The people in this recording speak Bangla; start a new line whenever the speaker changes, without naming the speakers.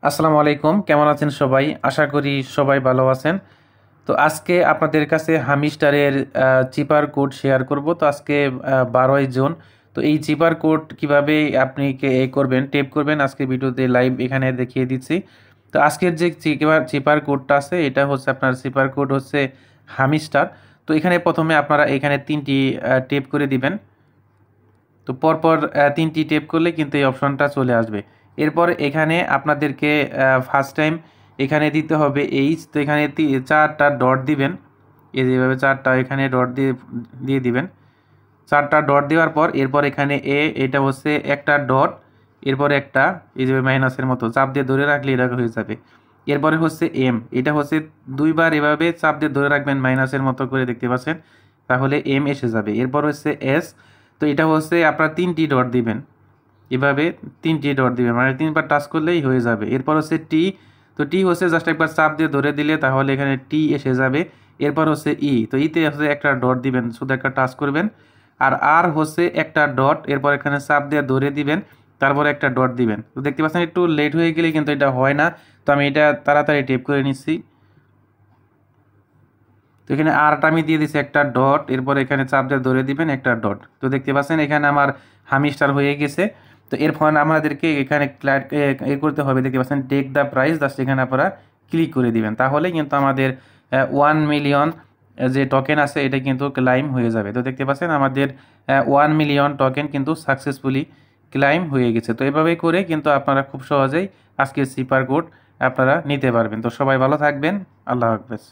আসসালামু আলাইকুম, কেমন আছেন সবাই? আশা করি সবাই ভালো আছেন। তো আজকে আপনাদের কাছে হামিস্টারের চিপার কোড শেয়ার করব। তো আজকে 12ই জুন। তো এই চিপার কোড কিভাবে আপনি করবেন, টেপ করবেন, আজকে ভিডিওতে লাইভ এখানে দেখিয়ে দিচ্ছি। তো আজকের যে চিপার কোডটা আছে, এটা হচ্ছে আপনার চিপার কোড হচ্ছে হামিস্টার। তো এখানে প্রথমে আপনারা এখানে 3টি টেপ করে দিবেন। তো পরপর 3টি টেপ করলে কিন্তু এই অপশনটা চলে আসবে। এরপর এখানে আপনাদেরকে ফার্স্ট টাইম এখানে দিতে হবে এইচ। তো এখানে 4টা ডট দিবেন, এই যেভাবে 4টা এখানে ডট দিয়ে দিয়ে দিবেন। 4টা ডট দেওয়ার পর এরপর এখানে এটা হচ্ছে একটা ডট, এরপর একটা এই যে মাইনাসের মতো চাপ দিয়ে ধরে রাখলে এটা হয়ে যাবে। এরপরে হচ্ছে এম, এটা হচ্ছে দুইবার এভাবে চাপ দিয়ে ধরে রাখবেন মাইনাসের মতো করে, দেখতে পাচ্ছেন, তাহলে এম এসে যাবে। এরপর হচ্ছে এস, তো এটা হচ্ছে আপনার 3টি ডট দিবেন, এভাবে 3টি ডট দিবেন, মানে 3বার টাচ করলেই হয়ে যাবে। এরপর হচ্ছে টি, তো টি হচ্ছে জাস্ট একবার চাপ দিয়ে ধরে দিলে তাহলে এখানে টি এসে যাবে। এরপর হচ্ছে ই, তো ইতে হচ্ছে একটা ডট দিবেন, শুধু একটা টাচ করবেন। আর আর হচ্ছে একটা ডট, এরপর এখানে চাপ দিয়ে ধরে দিবেন, তারপরে একটা ডট দিবেন। তো দেখতে পাচ্ছেন একটু লেট হয়ে গেলে কিন্তু এটা হয় না। তো আমি এটা তাড়াতাড়ি টেপ করে নিচ্ছি। তো এখানে আরটা আমি দিয়ে দিচ্ছি একটা ডট, এরপর এখানে চাপ দিয়ে ধরে দিবেন একটা ডট। তো দেখতে পাচ্ছেন এখানে আমার হামিস্টার হয়ে গেছে। তো এর ফলে আমাদেরকে এখানে করতে হবে, দেখতে পাচ্ছেন টেক দ্য প্রাইস, জাস্ট এখানে আপনারা ক্লিক করে দিবেন, তাহলে কিন্তু আমাদের 1 মিলিয়ন যে টোকেন আছে এটা কিন্তু ক্লাইম হয়ে যাবে। তো দেখতে পাচ্ছেন আমাদের 1 মিলিয়ন টোকেন কিন্তু সাকসেসফুলি ক্লাইম হয়ে গেছে। তো এভাবেই করে কিন্তু আপনারা খুব সহজেই আজকের সিপার কোড আপনারা নিতে পারবেন। তো সবাই ভালো থাকবেন, আল্লাহ হাফেজ।